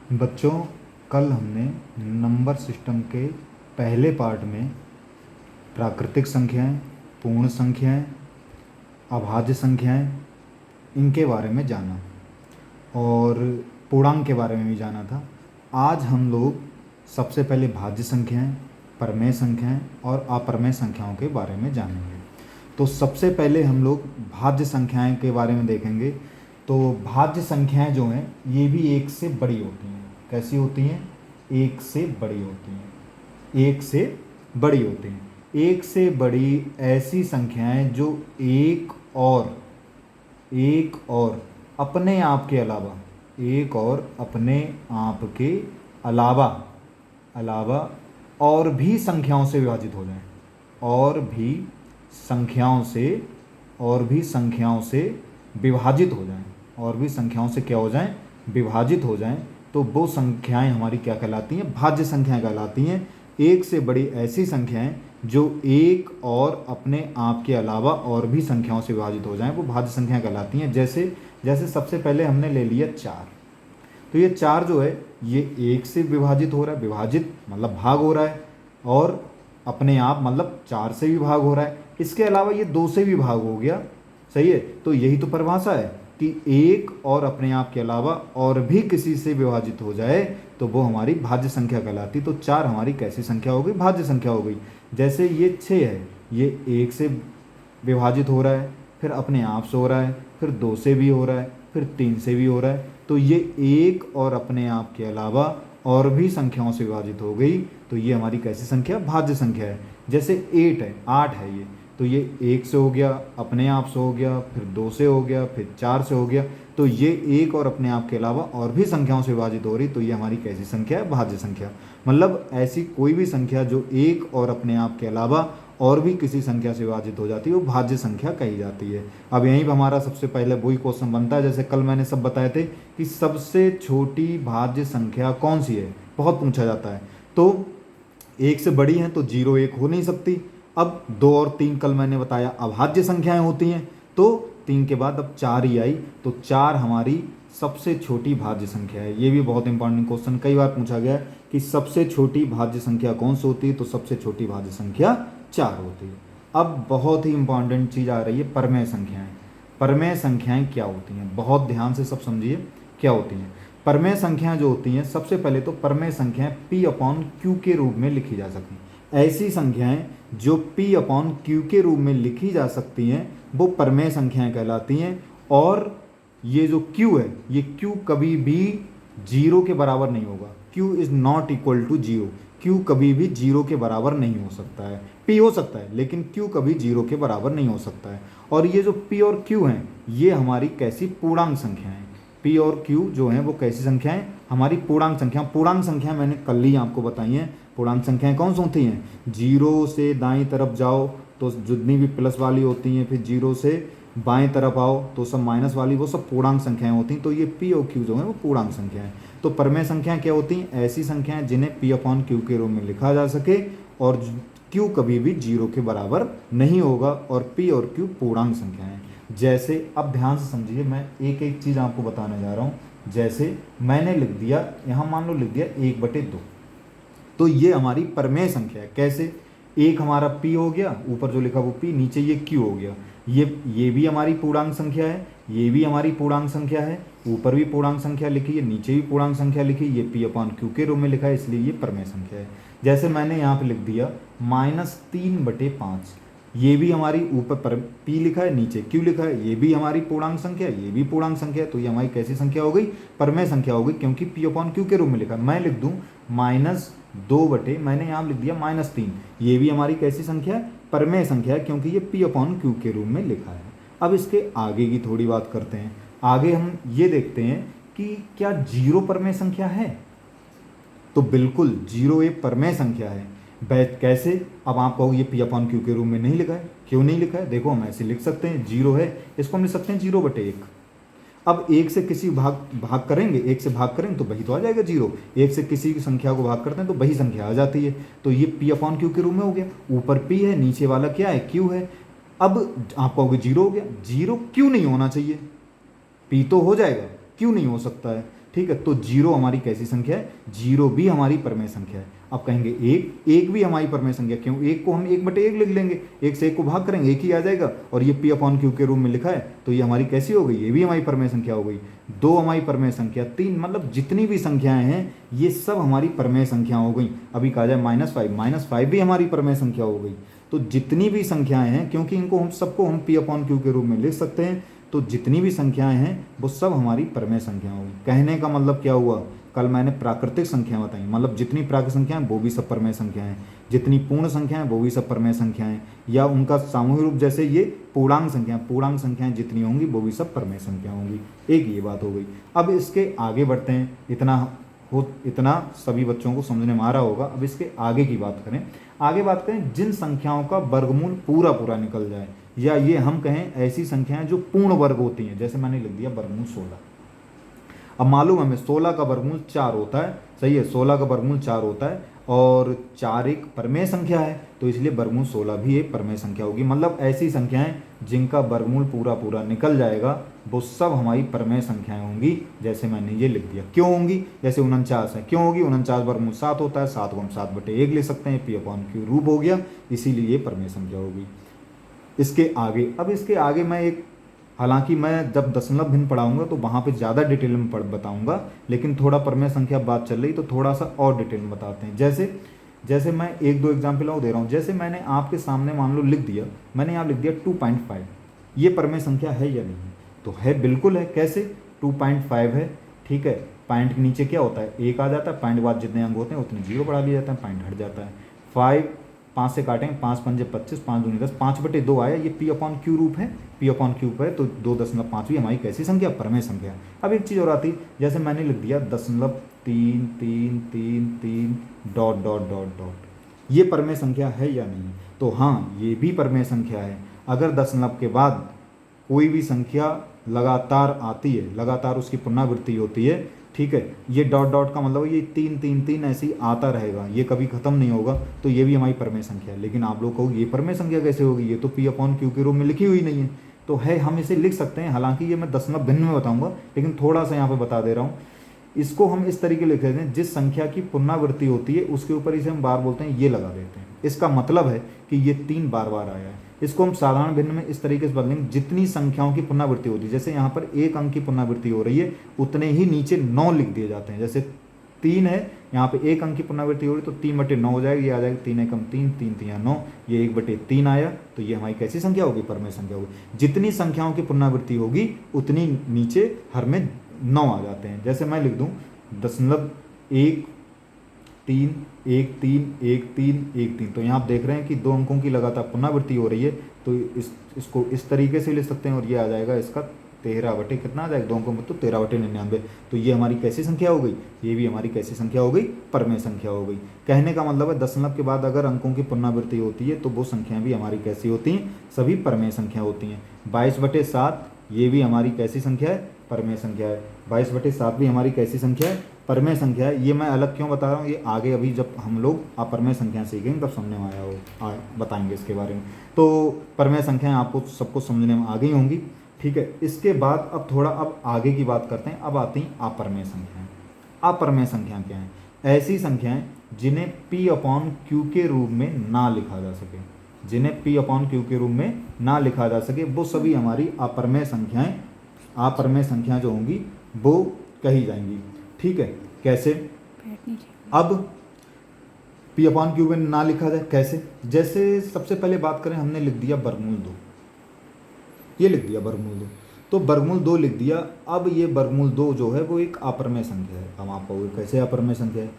बच्चों, कल हमने नंबर सिस्टम के पहले पार्ट में प्राकृतिक संख्याएं, पूर्ण संख्याएं, अभाज्य संख्याएं, इनके बारे में जाना और पूर्णांक के बारे में भी जाना था। आज हम लोग सबसे पहले भाज्य संख्याएं, परमेय संख्याएं और अप्रमेय संख्याओं के बारे में जानेंगे। तो सबसे पहले हम लोग भाज्य संख्याएं के बारे में देखेंगे। तो भाज्य संख्याएं जो हैं ये भी एक से बड़ी होती हैं। कैसी होती हैं? एक से बड़ी होती हैं। एक से बड़ी होती हैं। एक से बड़ी ऐसी संख्याएं जो एक और अपने आप के अलावा, एक और अपने आप के अलावा और भी संख्याओं से विभाजित हो जाएं, और भी संख्याओं से विभाजित हो जाएं, और भी संख्याओं से क्या हो जाएं? विभाजित हो जाएं। तो वो संख्याएं हमारी क्या कहलाती हैं? भाज्य संख्याएं कहलाती हैं। एक से बड़ी ऐसी संख्याएं जो एक और अपने आप के अलावा और भी संख्याओं से विभाजित हो जाएं, वो भाज्य संख्याएं कहलाती हैं। जैसे सबसे पहले हमने ले लिया 4। तो ये 4 जो है ये एक से विभाजित हो रहा है, विभाजित मतलब भाग हो रहा है, और अपने आप मतलब 4 से भी भाग हो रहा है। इसके अलावा ये 2 से भी भाग हो गया। सही है। तो यही तो परिभाषा है कि एक और अपने आप के अलावा और भी किसी से विभाजित हो जाए तो वो हमारी भाज्य संख्या कहलाती। तो 4 हमारी कैसी संख्या हो गई? भाज्य संख्या हो गई। जैसे ये 6 है, ये एक से विभाजित हो रहा है, फिर अपने आप से हो रहा है, फिर 2 से भी हो रहा है, फिर 3 से भी हो रहा है। तो ये एक और अपने आप के अलावा और भी संख्याओं से विभाजित हो गई। तो ये हमारी कैसी संख्या? भाज्य संख्या है। जैसे 8 है ये, तो ये 1 से हो गया, अपने आप से हो गया, फिर 2 से हो गया, फिर 4 से हो गया। तो ये एक और अपने आप के अलावा और भी संख्याओं से विभाजित हो रही। तो ये हमारी कैसी संख्या है? भाज्य संख्या। मतलब ऐसी कोई भी संख्या जो एक और अपने आप के अलावा और भी किसी संख्या से विभाजित हो जाती है वो भाज्य संख्या कही जाती है। अब यहीं पर हमारा सबसे पहले वही क्वेश्चन बनता है जैसे कल मैंने सब बताए थे कि सबसे छोटी भाज्य संख्या कौन सी है, बहुत पूछा जाता है। तो एक से बड़ी हैं तो 0 1 हो नहीं सकती। अब 2 और 3 कल मैंने बताया अभाज्य संख्याएं होती हैं। तो 3 के बाद अब 4 ही आई, तो 4 हमारी सबसे छोटी भाज्य संख्या है। ये भी बहुत इंपॉर्टेंट क्वेश्चन, कई बार पूछा गया है कि सबसे छोटी भाज्य संख्या कौन सी होती है? तो सबसे छोटी भाज्य संख्या 4 होती है। अब बहुत ही इंपॉर्टेंट चीज़ आ रही है, परमेय संख्याएं। परमेय संख्याएं क्या होती हैं? बहुत ध्यान से सब समझिए क्या होती हैं। परमेय संख्याएं जो होती हैं, सबसे पहले तो परमेय संख्याएं P/Q के रूप में लिखी जा सकती हैं। ऐसी संख्याएं जो P/Q के रूप में लिखी जा सकती हैं वो परमेय संख्याएं कहलाती हैं। और ये जो Q है, ये Q कभी भी 0 के बराबर नहीं होगा। Q is not equal to 0। Q कभी भी 0 के बराबर नहीं हो सकता है। P हो सकता है लेकिन Q कभी 0 के बराबर नहीं हो सकता है। और ये जो P और Q हैं ये हमारी कैसी? पूर्णांक संख्या है। P और Q जो हैं वो कैसी संख्याएं? हमारी पूर्णांक संख्या। पूर्णांक संख्या मैंने कल ही आपको बताई हैं। पूर्णांक संख्याएं कौन सी होती हैं? 0 से दाईं तरफ जाओ तो जितनी भी प्लस वाली होती हैं, फिर 0 से बाएं तरफ आओ तो सब माइनस वाली, वो सब पूर्णांक संख्याएं होती हैं। तो ये P और Q जो है वो पूर्णांक संख्याएं। तो परमेय संख्याएं क्या होती हैं? ऐसी संख्याएं जिन्हें P/Q के रूप में लिखा जा सके और Q कभी भी 0 के बराबर नहीं होगा, और P और Q पूर्णांक संख्याएं। जैसे अब ध्यान से समझिए, मैं एक एक चीज़ आपको बताने जा रहा हूँ। जैसे मैंने लिख दिया यहाँ, मान लो लिख दिया 1/2, तो ये हमारी परमेय संख्या है। कैसे? एक हमारा P हो गया, ऊपर जो लिखा वो P, नीचे ये Q हो गया। ये भी हमारी पूर्णांक संख्या है, ये भी हमारी पूर्णांक संख्या है। ऊपर भी पूर्णांक संख्या लिखी है, नीचे भी पूर्णांक संख्या लिखी, ये P/Q के रूप में लिखा है, इसलिए ये परमेय संख्या है। जैसे मैंने यहाँ पे लिख दिया -3/5, ये भी हमारी ऊपर पर P लिखा है, नीचे Q लिखा है, ये भी हमारी पूर्णांक संख्या है, ये भी पूर्णांक संख्या है। तो ये हमारी कैसी संख्या हो गई? परमेय संख्या हो गई, क्योंकि P/Q के रूप में लिखा है। मैं लिख दूँ -2 मैंने यहाँ लिख दिया -3, ये भी हमारी कैसी संख्या है? परमेय संख्या है, क्योंकि ये P/Q के रूप में लिखा है। अब इसके आगे की थोड़ी बात करते हैं। आगे हम ये देखते हैं कि क्या 0 परमेय संख्या है? तो बिल्कुल 0 एक परमेय संख्या है। कैसे? अब आप कहोगे ये P/Q के रूप में नहीं लिखा है। क्यों नहीं लिखा है? देखो हम ऐसे लिख सकते हैं, 0 है, इसको हम लिख सकते हैं 0/1। अब 1 से किसी भाग करेंगे, 1 से भाग करेंगे तो वही तो आ जाएगा 0। 1 से किसी की संख्या को भाग करते हैं तो वही संख्या आ जाती है। तो ये P/Q के रूप में हो गया। ऊपर P है, नीचे वाला क्या है? Q है। अब आप कहोगे 0 हो गया, 0 क्यों नहीं होना चाहिए? P तो हो जाएगा, क्यों नहीं हो सकता है? ठीक है। तो जीरो हमारी कैसी संख्या है, जीरो भी हमारी परमेय संख्या है। अब कहेंगे एक भी हमारी परमेय संख्या, क्यों, एक को हम 1/1 लिख लेंगे, एक से एक को भाग करेंगे एक ही आ जाएगा, और ये P/Q के रूप में लिखा है तो ये हमारी कैसी हो गई, ये भी हमारी परमेय संख्या हो गई। दो हमारी परमेय संख्या, तीन, मतलब जितनी भी संख्याएं हैं ये सब हमारी परमेय संख्या हो गई। अभी कहा जाए -5 भी हमारी परमेय संख्या हो गई। तो जितनी भी संख्याएं हैं, क्योंकि इनको हम सबको हम P/Q के रूप में लिख सकते हैं, तो जितनी भी संख्याएं हैं वो सब हमारी परमेय संख्या होगी। कहने का मतलब क्या हुआ, कल मैंने प्राकृतिक संख्या बताई, मतलब जितनी प्राकृतिक संख्या है वो भी सब परमेय संख्या हैं, जितनी पूर्ण संख्या है वो भी सब परमेय संख्या हैं, या उनका सामूहिक रूप जैसे ये पूर्णांक संख्याएं जितनी होंगी वो भी सब परमेय संख्या होंगी। एक ये बात हो गई। अब इसके आगे बढ़ते हैं, इतना सभी बच्चों को समझने में आ रहा होगा। अब इसके आगे की बात करें, जिन संख्याओं का वर्गमूल पूरा पूरा निकल जाए, या ये हम कहें ऐसी संख्याएं जो पूर्ण वर्ग होती हैं, जैसे मैंने लिख दिया वर्गमूल 16। अब मालूम हमें 16 का वर्गमूल 4 होता है, सही है, 16 का वर्गमूल 4 होता है, और 4 एक परमेय संख्या है, तो इसलिए वर्गमूल 16 भी एक परमेय संख्या होगी। मतलब ऐसी संख्याएं जिनका वर्गमूल पूरा पूरा निकल जाएगा वो सब हमारी परमेय संख्याएं होंगी, जैसे मैंने ये लिख दिया। क्यों होंगी, जैसे 49 है, क्यों होगी, 49 वर्गमूल 7 होता है, 7 को हम 7/1 ले सकते हैं, P/Q रूप हो गया, इसीलिए ये परमेय संख्या होगी। इसके आगे मैं एक, हालांकि मैं जब दशमलव भिन्न पढ़ाऊंगा तो वहाँ पे ज़्यादा डिटेल में बताऊंगा, लेकिन थोड़ा परमेय संख्या बात चल रही तो थोड़ा सा और डिटेल में बताते हैं। जैसे मैं 1-2 एग्जाम्पल और दे रहा हूँ। जैसे मैंने आपके सामने मान लो लिख दिया, मैंने यहाँ लिख दिया 2.5, ये परमेय संख्या है या नहीं, तो है, बिल्कुल है। कैसे, 2.5 है, ठीक है, पॉइंट के नीचे क्या होता है, 1 आ जाता है, पॉइंट के बाद जितने अंक होते हैं उतने 0 बढ़ा लिया जाता है, पॉइंट हट जाता है। 5 से काटेंगे, 5 पंजे 25, 5 दूनी 10, 5/2 आया, ये P/Q रूप है, P/Q है, तो 2.5 भी हमारी कैसी संख्या, परमेय संख्या। अब एक चीज़ और आती, जैसे मैंने लिख दिया 0.33333 ... ये परमेय संख्या है या नहीं, तो हाँ, ये भी परमेय संख्या है। अगर दशमलव के बाद कोई भी संख्या लगातार आती है, लगातार उसकी पुनरावृत्ति होती है, ठीक है, ये ... का मतलब ये 3 ऐसे ही आता रहेगा, ये कभी खत्म नहीं होगा, तो ये भी हमारी परमेय संख्या है। लेकिन आप लोग कहोगे ये परमेय संख्या कैसे होगी, ये तो P/Q के रूप में लिखी हुई नहीं है, तो है, हम इसे लिख सकते हैं। हालांकि ये मैं दशमलव भिन्न में बताऊंगा, लेकिन थोड़ा सा यहाँ पे बता दे रहा हूँ। इसको हम इस तरीके लिख देते हैं, जिस संख्या की पुनरावृत्ति होती है उसके ऊपर इसे हम बार बोलते हैं, ये लगा देते हैं। इसका मतलब है कि ये 3 बार बार आया है। इसको हम साधारण भिन्न में इस तरीके से बदलेंगे, जितनी संख्याओं की पुनरावृत्ति होती है, जैसे यहाँ पर 1 अंक की पुनरावृत्ति हो रही है, उतने ही नीचे 9 लिख दिए जाते हैं। जैसे 3 है, यहाँ पे 1 अंक की पुनरावृत्ति हो रही है, तो 3/9 हो जाएगी, ये आ जाएगा 3 एकम 3, 3 3 9, ये 1/3 आया, तो ये हमारी कैसी संख्या होगी, परमेय संख्या होगी। जितनी संख्याओं की पुनरावृत्ति होगी उतनी नीचे हर में 9 आ जाते हैं। जैसे मैं लिख दूँ 0.13131313, तो यहाँ आप देख रहे हैं कि 2 अंकों की लगातार पुनरावृत्ति हो रही है, तो इसको इस तरीके से लिख सकते हैं, और ये आ जाएगा इसका 13 कितना आ जाएगा, 2 अंकों में, तो 13/99। तो ये हमारी कैसी संख्या हो गई, ये भी हमारी कैसी संख्या हो गई, परमेय संख्या हो गई। कहने का मतलब है दशमलव के बाद अगर अंकों की पुनरावृत्ति होती है तो वो संख्याएं भी हमारी कैसी होती हैं, सभी परमेय संख्या होती हैं। 22/7 ये भी हमारी कैसी संख्या है, परमेय संख्या है। 22/7 भी हमारी कैसी संख्या है, परमेय संख्या है। ये मैं अलग क्यों बता रहा हूँ, ये आगे अभी जब हम लोग अपरमेय संख्या सीखेंगे तब समझने में बताएंगे इसके बारे में। तो परमेय संख्याएं आपको सबको समझने में आ गई होंगी, ठीक है। इसके बाद अब आगे की बात करते हैं। अब आती हैं अपरमेय संख्याएं। अपरमेय संख्याएं क्या हैं, ऐसी संख्याएं जिन्हें P/Q के रूप में ना लिखा जा सके, जिन्हें P/Q के रूप में ना लिखा जा सके, वो सभी हमारी अपरमेय संख्याएं जो होंगी वो कही जाएंगी, ठीक है। कैसे, अब P/Q में ना लिखा जाए कैसे, जैसे सबसे पहले बात करें, हमने लिख दिया वर्गमूल 2, ये लिख दिया वर्गमूल 2, तो वर्गमूल 2 लिख दिया। अब ये वर्गमूल 2 जो है वो एक अपरमेय संख्या है। अब आप कहोगे कैसे अपरमेय संख्या है,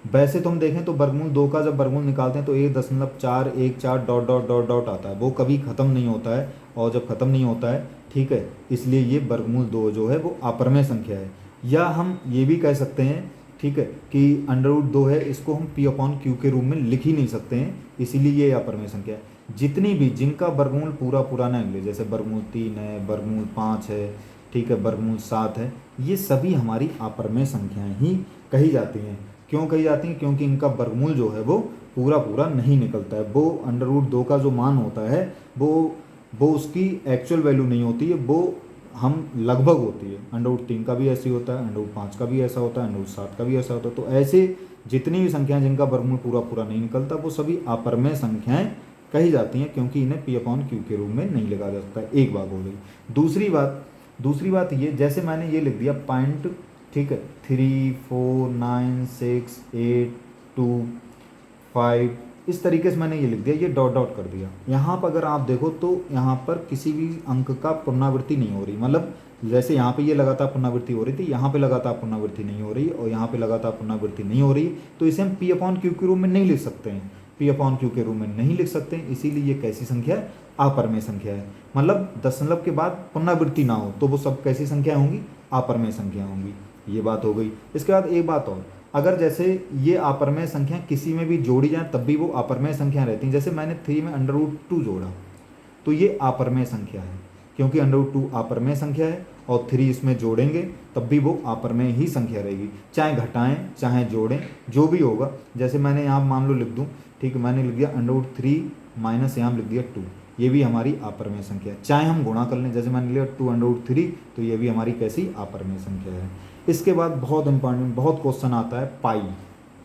वैसे तो हम देखें तो वर्गमूल 2 का जब वर्गमूल निकालते हैं तो 1.414 ... आता है, वो कभी ख़त्म नहीं होता है, और जब ख़त्म नहीं होता है, ठीक है, इसलिए ये वर्गमूल 2 जो है वो अपरमेय संख्या है। या हम ये भी कह सकते हैं, ठीक है, कि √2 है, इसको हम P/Q के रूप में लिख ही नहीं सकते हैं, इसीलिए ये अपरमेय संख्या है। जितनी भी जिनका वर्गमूल पूरा पूरा न निकले, जैसे वर्गमूल 3 है, वर्गमूल 5 है, ठीक है, वर्गमूल 7 है, ये सभी हमारी अपरमेय संख्याएं ही कही जाती हैं। क्यों कही जाती हैं, क्योंकि इनका वर्गमूल जो है वो पूरा पूरा नहीं निकलता है। वो √2 का जो मान होता है वो उसकी एक्चुअल वैल्यू नहीं होती है, वो हम लगभग होती है। √3 का भी ऐसे होता है, √5 का भी ऐसा होता है, √7 का भी ऐसा होता है। तो ऐसे जितनी भी संख्याएं जिनका वर्गमूल पूरा पूरा नहीं निकलता वो सभी अपरमेय संख्याएं कही जाती हैं, क्योंकि इन्हें P/Q के रूप में नहीं लिखा जा सकता। एक बात हो गई। दूसरी बात ये, जैसे मैंने ये लिख दिया पॉइंट, ठीक है, 3 4 9 6 8 2 5, इस तरीके से मैंने ये लिख दिया, ये डॉट डॉट कर दिया। यहाँ पर अगर आप देखो तो यहाँ पर किसी भी अंक का पुनरावृत्ति नहीं हो रही, मतलब जैसे यहाँ पे ये लगातार पुनरावृत्ति हो रही थी, यहाँ पे लगातार पुनरावृत्ति नहीं हो रही और यहाँ पे लगातार पुनरावृत्ति नहीं हो रही, तो इसे हम P/Q के रूप में नहीं लिख सकते हैं, P/Q के रूप में नहीं लिख सकते हैं। इसीलिए ये कैसी संख्या है? अपरमेय संख्या है। मतलब दशमलव के बाद पुनरावृत्ति ना हो तो वो सब कैसी संख्या होंगी? अपरमेय संख्या होंगी। ये बात हो गई। इसके बाद एक बात और, अगर जैसे ये अपरमेय संख्या किसी में भी जोड़ी जाए तब भी वो अपरमेय संख्या रहती हैं। जैसे मैंने 3 में √2 जोड़ा तो ये अपरमेय संख्या है, क्योंकि √2 अपरमेय संख्या है और 3 इसमें जोड़ेंगे तब भी वो अपरमेय ही संख्या रहेगी, चाहे घटाएं चाहे जोड़ें जो भी होगा। जैसे मैंने यहाँ मान लो लिख दूँ, ठीक है, मैंने लिख दिया √3 माइनस यहाँ लिख दिया 2, ये भी हमारी अपरमेय संख्या है। चाहे हम गुणा कर लें, जैसे मैंने लिया 2√3, तो ये भी हमारी कैसी? अपरमेय संख्या है। इसके बाद बहुत इंपॉर्टेंट, बहुत क्वेश्चन आता है पाई।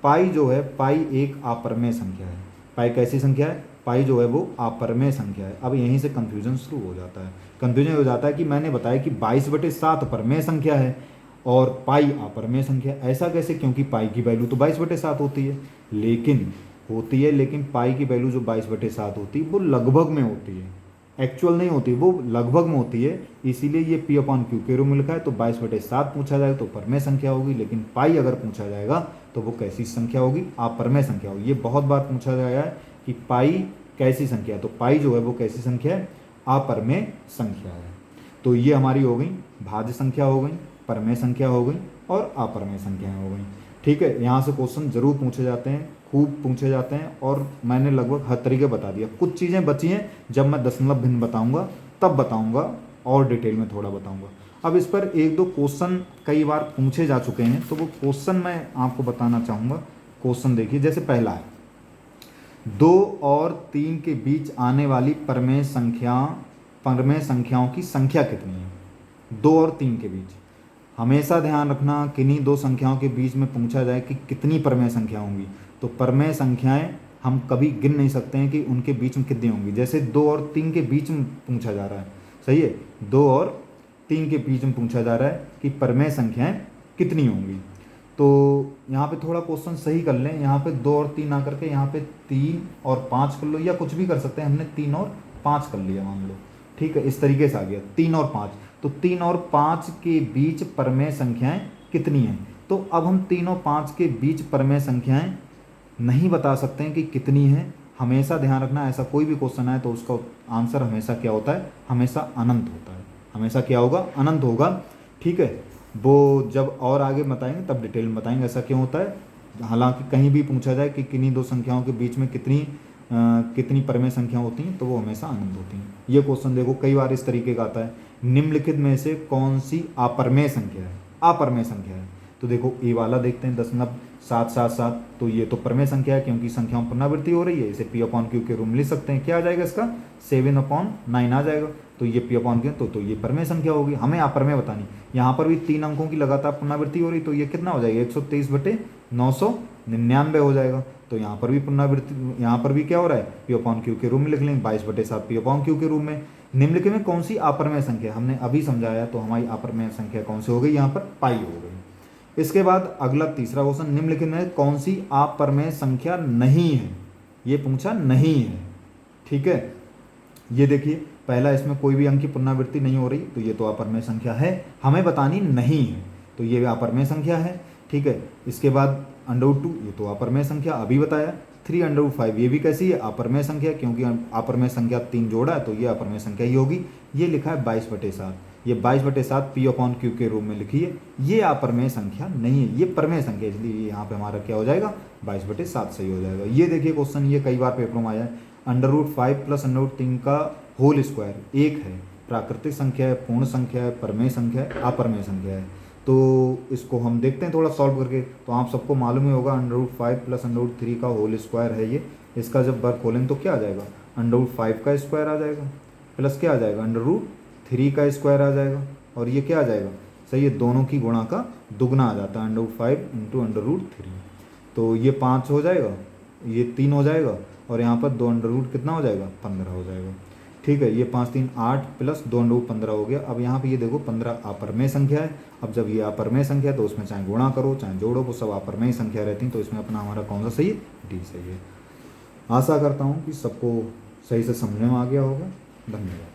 पाई जो है, पाई एक अपरमेय संख्या है। पाई कैसी संख्या है? पाई जो है वो अपरमेय संख्या है। अब यहीं से कन्फ्यूजन शुरू हो जाता है। कन्फ्यूजन हो जाता है कि मैंने बताया कि 22/7 परमेय संख्या है और पाई अपरमेय संख्या। ऐसा कैसे? क्योंकि पाई की वैल्यू तो 22/7 होती है, लेकिन पाई की वैल्यू जो 22/7 होती है वो लगभग में होती है, एक्चुअल नहीं होती, वो लगभग में होती है। इसीलिए ये P/Q के रूप में लिखा है। तो 22/7 पूछा जाए तो परमेय संख्या होगी, लेकिन पाई अगर पूछा जाएगा तो वो कैसी संख्या होगी? अपरमेय संख्या होगी। ये बहुत बार पूछा गया है कि पाई कैसी संख्या है, तो पाई जो है वो कैसी संख्या है? अपरमेय संख्या है। तो ये हमारी हो गई भाज्य संख्या हो गई, परमेय संख्या हो गई और अपरमेय संख्याएं हो गई। ठीक है, यहाँ से क्वेश्चन जरूर पूछे जाते हैं, खूब पूछे जाते हैं और मैंने लगभग हर तरीके बता दिया। कुछ चीज़ें बची हैं, जब मैं दशमलव भिन्न बताऊंगा तब बताऊंगा और डिटेल में थोड़ा बताऊंगा। अब इस पर एक दो क्वेश्चन कई बार पूछे जा चुके हैं, तो वो क्वेश्चन मैं आपको बताना चाहूँगा। क्वेश्चन देखिए, जैसे पहला है, 2 और 3 के बीच आने वाली परमेय संख्याओं की संख्या कितनी है? 2 और 3 के बीच। हमेशा ध्यान रखना, किन्हीं दो संख्याओं के बीच में पूछा जाए कि कितनी परमेय संख्या होंगी, तो परमेय संख्याएं हम कभी गिन नहीं सकते हैं कि उनके बीच में कितनी होंगी। जैसे 2 और 3 के बीच में पूछा जा रहा है, सही है, 2 और 3 के बीच में पूछा जा रहा है कि परमेय संख्याएं कितनी होंगी। तो यहाँ पे थोड़ा क्वेश्चन सही कर लें, यहाँ पे 2 और 3 ना करके यहाँ पे 3 और 5 कर लो, या कुछ भी कर सकते हैं। हमने 3 और 5 कर लिया मान लो, ठीक है, इस तरीके से आ गया 3 और 5। तो 3 और 5 के बीच परमेय संख्याएं कितनी हैं? तो अब हम 3 और 5 के बीच परमेय संख्याएं नहीं बता सकते हैं कि कितनी हैं। हमेशा ध्यान रखना, ऐसा कोई भी क्वेश्चन आए तो उसका आंसर हमेशा क्या होता है? हमेशा अनंत होता है। हमेशा क्या होगा? अनंत होगा। ठीक है, वो जब और आगे बताएंगे तब डिटेल में बताएंगे ऐसा क्यों होता है। हालांकि कहीं भी पूछा जाए कि किन्हीं दो संख्याओं के बीच में कितनी परमेय संख्या होती हैं, तो वो हमेशा अनंत होती हैं। ये क्वेश्चन देखो कई बार इस तरीके का आता है, निम्नलिखित में से कौन सी अपरमेय संख्या है? अपरमेय संख्या है। तो देखो ए वाला देखते हैं, 0.777, तो ये तो परमेय संख्या है क्योंकि संख्याओं में पुनरावृत्ति हो रही है। इसे P/Q के रूप में लिख सकते हैं। क्या आ जाएगा इसका? 7/9 आ जाएगा। तो ये P/Q तो ये परमेय संख्या होगी। हमें अपरमेय बतानी, यहाँ पर भी 3 अंकों की लगातार पुनरावृत्ति हो रही, तो ये कितना हो जाएगा? 123/999 हो जाएगा। तो यहाँ पर भी पुनरावृत्ति, यहाँ पर भी क्या हो रहा है? P/Q के रूप में लिख लेंगे, 22/7 P/Q के रूप में। निम्नलिखित में कौन सी अपरमेय संख्या? हमने अभी समझाया, तो हमारी अपरमेय संख्या कौन सी हो गई? यहाँ पर पाई हो गई। इसके बाद अगला तीसरा क्वेश्चन, निम्नलिखित में कौन सी अपरमेय संख्या नहीं है? ये पूछा नहीं है। ठीक है, ये देखिए पहला, इसमें कोई भी अंक की पुनरावृत्ति नहीं हो रही, तो ये तो अपरमेय संख्या है, हमें बतानी नहीं है, तो ये अपरमेय संख्या है। ठीक है, इसके बाद √2, ये तो अपरमेय संख्या अभी बताया। 3/5, ये भी कैसी है? अपरमेय संख्या, क्योंकि अपरमेय संख्या 3 जोड़ा है, तो ये अपरमेय संख्या ही होगी। ये लिखा है 22/7, ये 22/7 P/Q के रूप में लिखिए। ये अपरमेय संख्या नहीं है, ये परमेय संख्या, इसलिए यहाँ पे हमारा क्या हो जाएगा? 22/7 सही हो जाएगा। ये देखिए क्वेश्चन, ये कई बार पेपर में आया है, √5 + √3 का होल स्क्वायर 1 है, प्राकृतिक संख्या है, पूर्ण संख्या है, परमेय संख्या है, अपरमेय संख्या है। तो इसको हम देखते हैं थोड़ा सॉल्व करके। तो आप सबको मालूम ही होगा, √5 + √3 का होल स्क्वायर है ये। इसका जब वर्ग खोलेंगे तो क्या आ जाएगा? √5 का स्क्वायर आ जाएगा, प्लस क्या आ जाएगा? √3 का स्क्वायर आ जाएगा, और ये क्या आ जाएगा, सही है, दोनों की गुणा का दुगना आ जाता है, √5 इंटू √3। तो ये 5 हो जाएगा, ये 3 हो जाएगा, और यहाँ पर 2 कितना हो जाएगा, 15 हो जाएगा। ठीक है, ये 5 3 8 प्लस 2 15 हो गया। अब यहाँ पे ये देखो 15 अपरमेय संख्या है। अब जब ये अपरमेय संख्या है तो उसमें चाहे गुणा करो चाहे जोड़ो, वो सब अपरमेय संख्या रहती हैं, तो इसमें अपना हमारा कौन सा सही है, डी सही है। आशा करता हूँ कि सबको सही से समझ में आ गया होगा। धन्यवाद।